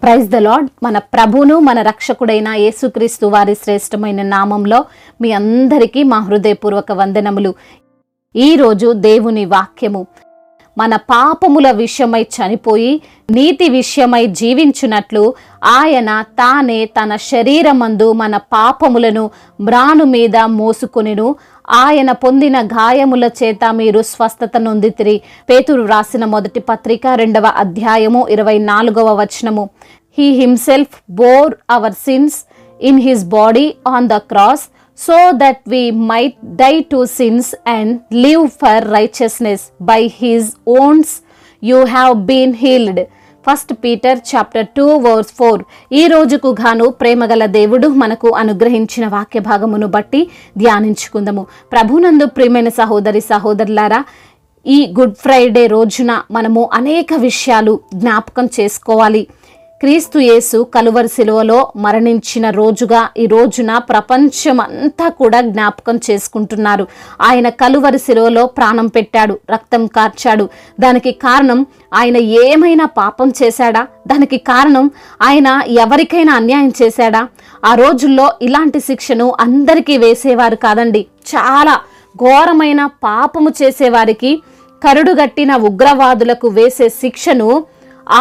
Praise the lord. మన ప్రభువును మన రక్షకుడైన యేసుక్రీస్తు వారి శ్రేష్టమైన నామంలో మీ అందరికీ మా హృదయపూర్వక వందనములు. ఈరోజు దేవుని వాక్యము మన పాపముల విషయమై చనిపోయి నీతి విషయమై జీవించున్నట్లు ఆయన తానే తన శరీరమందు మన పాపములను మ్రాను మీద మోసుకొనెను. ఆయన పొందిన గాయముల చేత మీరు స్వస్థత నొందితిరి. పేతురు రాసిన మొదటి పత్రిక 2వ అధ్యాయము 24వ వచనము. He himself bore our sins in his body on the cross so that we might die to sins and live for righteousness. By his wounds you have been healed. 1 Peter chapter 2 verse 4. ఈ రోజుకు గాను ప్రేమగల దేవుడు మనకు అనుగ్రహించిన వాక్య భాగమును బట్టి ధ్యానించుకుందాము. ప్రభునందు ప్రియమైన సహోదరి సహోదరులారా, ఈ గుడ్ ఫ్రైడే రోజున మనము అనేక విషయాలు జ్ఞాపకం చేసుకోవాలి. క్రీస్తు యేసు కలువరి శిలువలో మరణించిన రోజుగా ఈ రోజున ప్రపంచం అంతా కూడా జ్ఞాపకం చేసుకుంటున్నారు. ఆయన కలువరి శిలువలో ప్రాణం పెట్టాడు, రక్తం కార్చాడు. దానికి కారణం ఆయన ఏమైనా పాపం చేశాడా? దానికి కారణం ఆయన ఎవరికైనా అన్యాయం చేశాడా? ఆ రోజుల్లో ఇలాంటి శిక్షను అందరికీ వేసేవారు కాదండి. చాలా ఘోరమైన పాపము చేసేవారికి, కరుడుగట్టిన ఉగ్రవాదులకు వేసే శిక్షను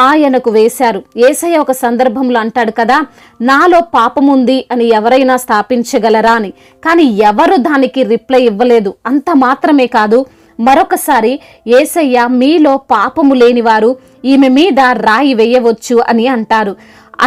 ఆయనకు వేశారు. యేసయ్య ఒక సందర్భంలో అంటాడు కదా, నాలో పాపముంది అని ఎవరైనా స్థాపించగలరా అని. కానీ ఎవరు దానికి రిప్లై ఇవ్వలేదు. అంత మాత్రమే కాదు, మరొకసారి యేసయ్య మీలో పాపము లేనివారు ఈమె మీద రాయి వేయవచ్చు అని అంటారు.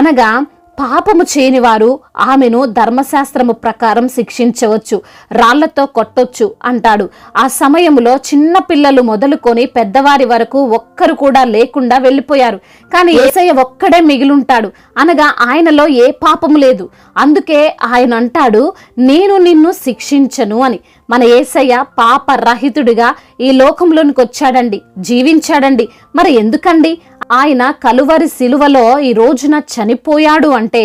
అనగా పాపము చేయనివారు ఆమెను ధర్మశాస్త్రము ప్రకారం శిక్షించవచ్చు, రాళ్లతో కొట్టొచ్చు అంటాడు. ఆ సమయంలో చిన్న పిల్లలు మొదలుకొని పెద్దవారి వరకు ఒక్కరు కూడా లేకుండా వెళ్ళిపోయారు. కానీ యేసయ్య ఒక్కడే మిగిలుంటాడు. అనగా ఆయనలో ఏ పాపము లేదు. అందుకే ఆయన అంటాడు, నేను నిన్ను శిక్షించను అని. మన యేసయ్య పాపరహితుడిగా ఈ లోకంలోనికి వచ్చాడండి, జీవించాడండి. మరి ఎందుకండి ఆయన కలువరి శిలువలో ఈ రోజున చనిపోయాడు అంటే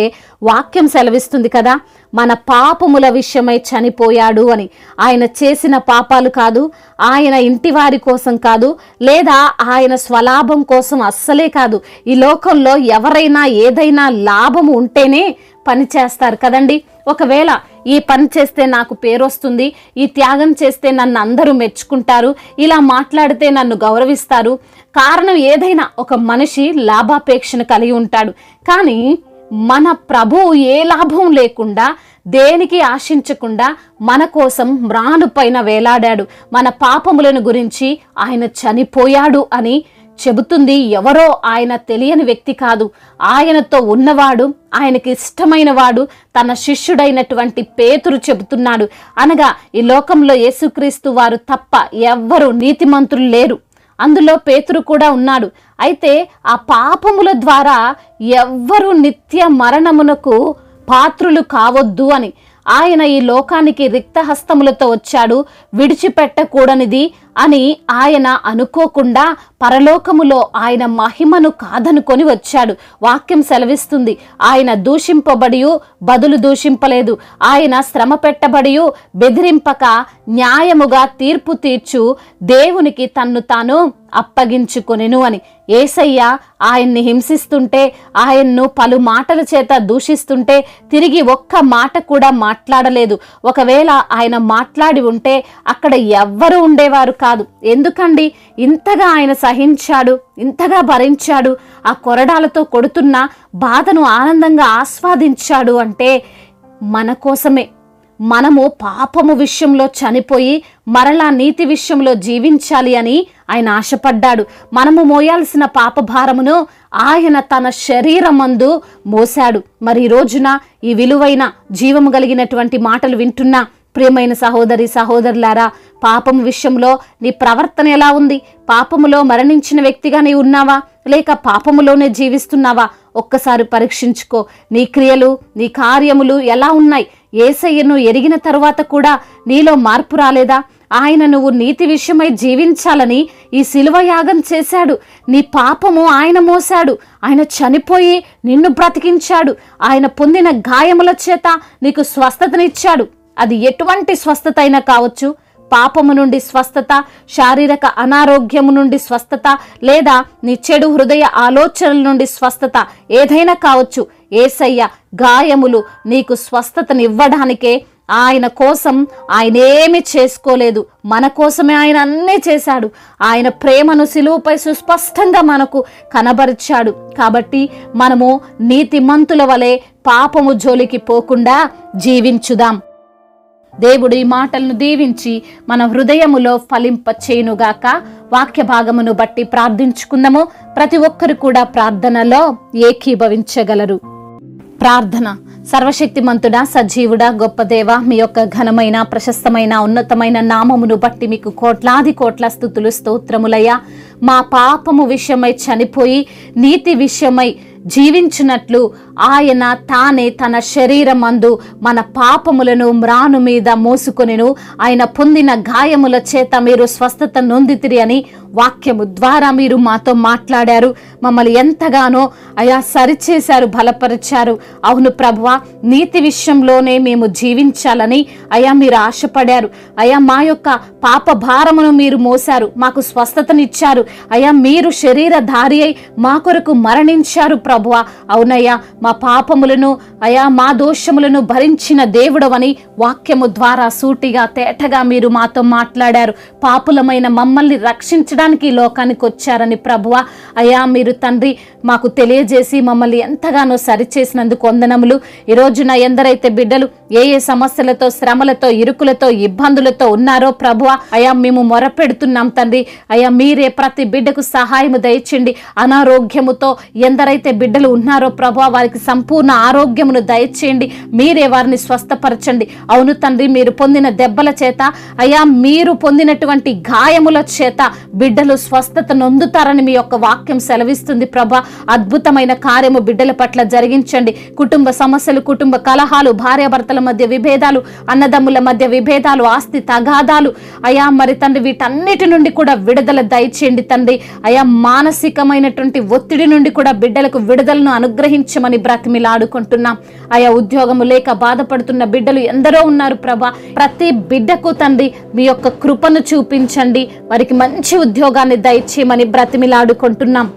వాక్యం సెలవిస్తుంది కదా, మన పాపముల విషయమై చనిపోయాడు అని. ఆయన చేసిన పాపాలు కాదు, ఆయన ఇంటి వారి కోసం కాదు, లేదా ఆయన స్వలాభం కోసం అస్సలే కాదు. ఈ లోకంలో ఎవరైనా ఏదైనా లాభము ఉంటేనే పని చేస్తారు కదండి. ఒకవేళ ఈ పని చేస్తే నాకు పేరు వస్తుంది, ఈ త్యాగం చేస్తే నన్ను అందరూ మెచ్చుకుంటారు, ఇలా మాట్లాడితే నన్ను గౌరవిస్తారు, కారణం ఏదైనా ఒక మనిషి లాభాపేక్షను కలిగి ఉంటాడు. కానీ మన ప్రభువు ఏ లాభం లేకుండా, దేనికి ఆశించకుండా మన కోసం మ్రాను పైన వేలాడాడు. మన పాపములను గురించి ఆయన చనిపోయాడు అని చెబుతుంది ఎవరో ఆయన తెలియని వ్యక్తి కాదు. ఆయనతో ఉన్నవాడు, ఆయనకి ఇష్టమైన వాడు, తన శిష్యుడైనటువంటి పేతురు చెబుతున్నాడు. అనగా ఈ లోకంలో యేసుక్రీస్తు వారు తప్ప ఎవ్వరు నీతిమంతులు లేరు. అందులో పేతురు కూడా ఉన్నాడు. అయితే ఆ పాపముల ద్వారా ఎవ్వరు నిత్య మరణమునకు పాత్రులు కావద్దు అని ఆయన ఈ లోకానికి రిక్తహస్తములతో వచ్చాడు. విడిచిపెట్టకూడనిది అని ఆయన అనుకోకుండా పరలోకములో ఆయన మహిమను కాదనుకొని వచ్చాడు. వాక్యం సెలవిస్తుంది, ఆయన దూషింపబడి బదులు దూషింపలేదు, ఆయన శ్రమ పెట్టబడి బెదిరింపక న్యాయముగా తీర్పు తీర్చు దేవునికి తన్ను తాను అప్పగించుకొనెను అని. యేసయ్య ఆయన్ని హింసిస్తుంటే, ఆయన్ను పలు మాటల చేత దూషిస్తుంటే తిరిగి ఒక్క మాట కూడా మాట్లాడలేదు. ఒకవేళ ఆయన మాట్లాడి ఉంటే అక్కడ ఎవ్వరు ఉండేవారు కాదు. ఎందుకండి ఇంతగా ఆయన సహించాడు, ఇంతగా భరించాడు, ఆ కొరడాలతో కొడుతున్న బాధను ఆనందంగా ఆస్వాదించాడు అంటే మన కోసమే. మనము పాపము విషయంలో చనిపోయి మరలా నీతి విషయంలో జీవించాలి అని ఆయన ఆశపడ్డాడు. మనము మోయాల్సిన పాప భారమును ఆయన తన శరీరమందు మోసాడు. మరి ఈ రోజున ఈ విలువైన జీవము కలిగినటువంటి మాటలు వింటున్నా ప్రియమైన సహోదరి సహోదరులారా, పాపం విషయంలో నీ ప్రవర్తన ఎలా ఉంది? పాపములో మరణించిన వ్యక్తిగా నీ ఉన్నావా, లేక పాపములోనే జీవిస్తున్నావా? ఒక్కసారి పరీక్షించుకో. నీ క్రియలు, నీ కార్యములు ఎలా ఉన్నాయి? యేసయ్యను ఎరిగిన తరువాత కూడా నీలో మార్పు రాలేదా? ఆయన నువ్వు నీతి విషయమై జీవించాలని ఈ శిలువ యాగం చేశాడు. నీ పాపము ఆయన మోసాడు. ఆయన చనిపోయి నిన్ను బ్రతికించాడు. ఆయన పొందిన గాయముల చేత నీకు స్వస్థతనిచ్చాడు. అది ఎటువంటి స్వస్థత అయినా కావచ్చు, పాపము నుండి స్వస్థత, శారీరక అనారోగ్యము నుండి స్వస్థత, లేదా నీ చెడు హృదయ ఆలోచనల నుండి స్వస్థత ఏదైనా కావచ్చు. యేసయ్య గాయములు నీకు స్వస్థతనివ్వడానికే. ఆయన కోసం ఆయన ఏమి చేసుకోలేదు, మన కోసమే ఆయన అన్నీ చేశాడు. ఆయన ప్రేమను సిలువపై సుస్పష్టంగా మనకు కనబరిచాడు. కాబట్టి మనము నీతిమంతుల వలె పాపము జోలికి పోకుండా జీవించుదాం. దేవుడు ఈ మాటలను దీవించి మన హృదయములో ఫలింపచేయునుగాక. వాక్య భాగమును బట్టి ప్రార్థించుకుందాము. ప్రతి ఒక్కరు కూడా ప్రార్థనలో ఏకీభవించగలరు. ప్రార్థన. సర్వశక్తిమంతుడా, సజీవుడా, గొప్ప దేవ, మీ యొక్క ఘనమైన, ప్రశస్తమైన, ఉన్నతమైన నామమును బట్టి మీకు కోట్లాది కోట్ల స్తుతులు, స్తోత్రములయ్యా. మా పాపము విషయమై చనిపోయి నీతి విషయమై జీవించినట్లు ఆయన తానే తన శరీరమందు మన పాపములను మ్రాను మీద మోసుకొనెను. ఆయన పొందిన గాయముల చేత మీరు స్వస్థత నొందితిరి అని వాక్యము ద్వారా మీరు మాతో మాట్లాడారు. మమ్మల్ని ఎంతగానో అయా సరిచేశారు, బలపరిచారు. అవును ప్రభువా, నీతి విషయంలోనే మేము జీవించాలని అయా మీరు ఆశపడారు. అయా మా యొక్క పాప భారమును మీరు మోసారు, మాకు స్వస్థతనిచ్చారు. అయా మీరు శరీరధారి అయి మా కొరకు మరణించారు ప్రభువా. అవునయ్యా, మా పాపములను అయా మా దోషములను భరించిన దేవుడవని వాక్యము ద్వారా సూటిగా తేటగా మీరు మాతో మాట్లాడారు. పాపులమైన మమ్మల్ని రక్షించడానికి ఈ లోకానికి వచ్చారని ప్రభువా అయా మీరు తండ్రి మాకు తెలియజేసి మమ్మల్ని ఎంతగానో సరిచేసినందుకు వందనములు. ఈ రోజున ఎందరైతే బిడ్డలు ఏ ఏ సమస్యలతో, శ్రమలతో, ఇరుకులతో, ఇబ్బందులతో ఉన్నారో ప్రభువా అయా మేము మొరపెడుతున్నాం తండ్రి. అయా మీరే ప్రతి బిడ్డకు సహాయము దయచేయండి. అనారోగ్యముతో ఎందరైతే బిడ్డలు ఉన్నారో ప్రభువా వారికి సంపూర్ణ ఆరోగ్యమును దయచేయండి. మీరే వారిని స్వస్థపరచండి. అవును తండ్రి, మీరు పొందిన దెబ్బల చేత అయా మీరు పొందినటువంటి గాయముల చేత బిడ్డలు స్వస్థత నొందుతారని మీ యొక్క వాక్యం సెలవిస్తుంది ప్రభా. అద్భుతమైన కార్యము బిడ్డల పట్ల జరిగించండి. కుటుంబ సమస్యలు, కుటుంబ కలహాలు, భార్యాభర్తల మధ్య విభేదాలు, అన్నదమ్ముల మధ్య విభేదాలు, ఆస్తి తగాదాలు అయా మరి తండ్రి వీటన్నిటి నుండి కూడా విడుదల దయచేయండి తండ్రి. అయా మానసికమైనటువంటి ఒత్తిడి నుండి కూడా బిడ్డలకు విడుదలను అనుగ్రహించమని బ్రతిమిలాడుకుంటున్నాం. ఆయా ఉద్యోగము లేక బాధపడుతున్న బిడ్డలు ఎందరో ఉన్నారు ప్రభా. ప్రతి బిడ్డకు తండ్రి మీ యొక్క కృపను చూపించండి, వారికి మంచి ఉద్యోగాన్ని దయచేయమని బ్రతిమిలాడుకుంటున్నాం.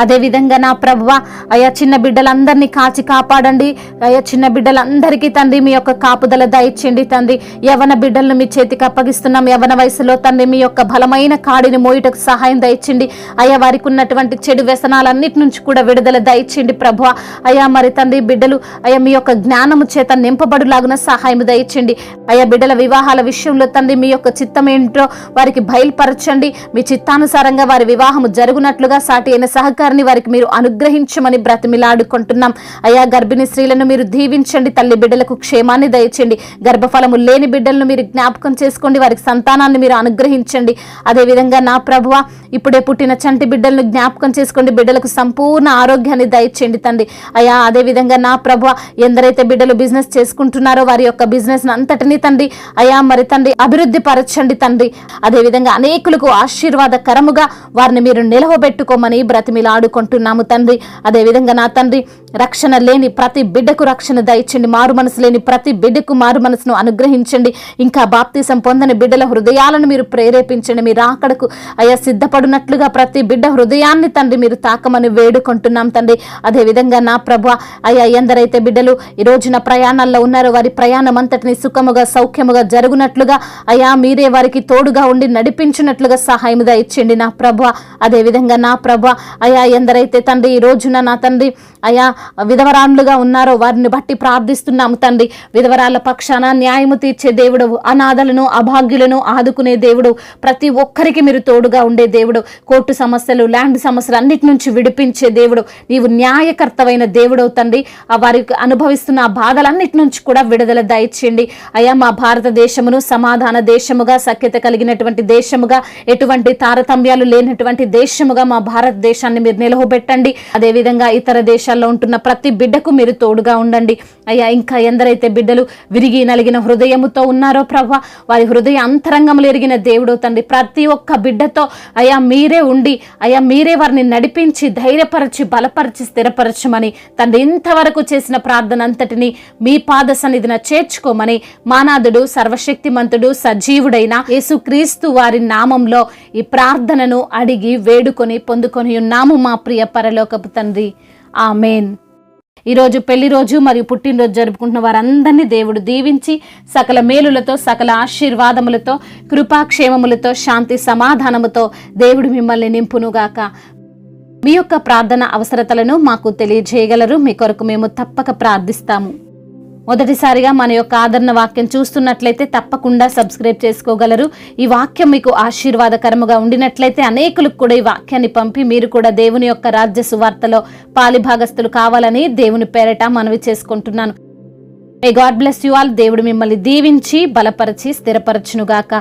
అదేవిధంగా నా ప్రభువా అయా చిన్న బిడ్డలందరినీ కాచి కాపాడండి. అయా చిన్న బిడ్డలందరికీ తండ్రి మీ యొక్క కాపుదల దయచేయండి తండ్రి. యవన బిడ్డలను మీ చేతికి అప్పగిస్తున్నాం. యవన వయసులో తండ్రి మీ యొక్క బలమైన కాడిని మోయుటకు సహాయం దయచేయండి. అయా వారికి ఉన్నటువంటి చెడు వ్యసనాలన్నిటి నుంచి కూడా విడుదల దయచేయండి ప్రభువా. అయా మరి తండ్రి బిడ్డలు అయా మీ యొక్క జ్ఞానము చేత నింపబడులాగున సహాయం దయచేయండి. అయా బిడ్డల వివాహాల విషయంలో తండ్రి మీ యొక్క చిత్తం ఏంటో వారికి బయలుపరచండి. మీ చిత్తానుసారంగా వారి వివాహము జరుగునట్లుగా సాటి అయిన సహకారాన్ని వారికి మీరు అనుగ్రహించమని బ్రతిమిలాడుకుంటున్నాం. అయా గర్భిణీ స్త్రీలను మీరు దీవించండి. తల్లి బిడ్డలకు క్షేమాన్ని దయచేయండి. గర్భఫలము లేని బిడ్డలను మీరు జ్ఞాపకం చేసుకోండి. వారికి సంతానాన్ని మీరు అనుగ్రహించండి. అదేవిధంగా నా ప్రభువా ఇప్పుడే పుట్టిన చంటి బిడ్డలను జ్ఞాపకం చేసుకోండి. బిడ్డలకు సంపూర్ణ ఆరోగ్యాన్ని దయచేయండి తండ్రి. అయా అదేవిధంగా నా ప్రభువా ఎందరైతే బిడ్డలు బిజినెస్ చేసుకుంటున్నారో వారి యొక్క బిజినెస్ అంతటినీ తండ్రి అయా మరి తండ్రి అభివృద్ధి పరచండి తండ్రి. అదేవిధంగా అనేకులకు ఆశీర్వాదకరముగా వారిని మీరు నిలవబెట్టుకోమని బ్రతిమిలాడుకుంటున్నాము తండ్రి. అదేవిధంగా నా తండ్రి రక్షణ లేని ప్రతి బిడ్డకు రక్షణ దయచండి. మారు మనసు లేని ప్రతి బిడ్డకు మారు మనసును అనుగ్రహించండి. ఇంకా బాప్తీసం పొందని బిడ్డల హృదయాలను మీరు ప్రేరేపించండి. మీరు రాకడకు అయా సిద్ధపడినట్లుగా ప్రతి బిడ్డ హృదయాన్ని తండ్రి మీరు తాకమని వేడుకుంటున్నాం తండ్రి. అదేవిధంగా నా ప్రభువా అయా ఎందరైతే బిడ్డలు ఈ రోజున ప్రయాణాల్లో ఉన్నారో వారి ప్రయాణం అంతటిని సుఖముగా సౌఖ్యముగా జరుగునట్లుగా అయా మీరే వారికి తోడుగా ఉండి నడిపించినట్లుగా సహాయం దయచేయండి నా ప్రభువా. అదేవిధంగా నా ప్రభువా అయా ఎందరైతే తండ్రి ఈ రోజున నా తండ్రి అయా విధవరాండ్లుగా ఉన్నారో వారిని బట్టి ప్రార్థిస్తున్నాము తండ్రి. విధవరాల పక్షాన న్యాయము తీర్చే దేవుడు, అనాథలను అభాగ్యులను ఆదుకునే దేవుడు, ప్రతి ఒక్కరికి మీరు తోడుగా ఉండే దేవుడు, కోర్టు సమస్యలు, ల్యాండ్ సమస్యలు అన్నిటి నుంచి విడిపించే దేవుడు, నీవు న్యాయకర్తవైన దేవుడు తండ్రి. వారికి అనుభవిస్తున్న ఆ బాధలన్నిటి నుంచి కూడా విడుదల దయచేయండి. అయా మా భారతదేశమును సమాధాన దేశముగా, సఖ్యత కలిగినటువంటి దేశముగా, ఎటువంటి తారతమ్యాలు లేనటువంటి దేశముగా మా భారతదేశాన్ని మీరు నిలవబెట్టండి. అదేవిధంగా ఇతర దేశాల్లో ఉంటున్న ప్రతి బిడ్డకు మీరు తోడుగా ఉండండి అయ్యా. ఇంకా ఎందరైతే బిడ్డలు విరిగి నలిగిన హృదయముతో ఉన్నారో ప్రభా, వారి హృదయ అంతరంగములు ఎరిగిన దేవుడు తండ్రి, ప్రతి ఒక్క బిడ్డతో అయ్యా మీరే ఉండి అయ్యా మీరే వారిని నడిపించి ధైర్యపరచి బలపరిచి స్థిరపరచమని తండ్రి, ఇంతవరకు చేసిన ప్రార్థన అంతటిని మీ పాద సన్నిధిన చేర్చుకోమని మానాథుడు సర్వశక్తిమంతుడు సజీవుడైన యేసుక్రీస్తు వారి నామంలో ఈ ప్రార్థనను అడిగి వేడుకొని పొందుకొని ఉన్నాము మా ప్రియ పరలోకపు తండ్రి. ఆమేన్. ఈరోజు పెళ్లి రోజు మరియు పుట్టినరోజు జరుపుకుంటున్న వారందరినీ దేవుడు దీవించి సకల మేలులతో సకల ఆశీర్వాదములతో కృపాక్షేమములతో శాంతి సమాధానముతో దేవుడు మిమ్మల్ని నింపునుగాక. మీ యొక్క ప్రార్థన అవసరతలను మాకు తెలియజేయగలరు. మీ కొరకు మేము తప్పక ప్రార్థిస్తాము. మొదటిసారిగా మన యొక్క ఆదరణ వాక్యం చూస్తున్నట్లయితే తప్పకుండా సబ్స్క్రైబ్ చేసుకోగలరు. ఈ వాక్యం మీకు ఆశీర్వాదకరముగా ఉండినట్లయితే అనేకులకు కూడా ఈ వాక్యాన్ని పంపి మీరు కూడా దేవుని యొక్క రాజ్య సువార్తలో పాలిభాగస్తులు కావాలని దేవుని పేరట మనవి చేసుకుంటున్నాను. May God bless you all. దేవుడు మిమ్మల్ని దీవించి బలపరిచి స్థిరపరచునుగాక.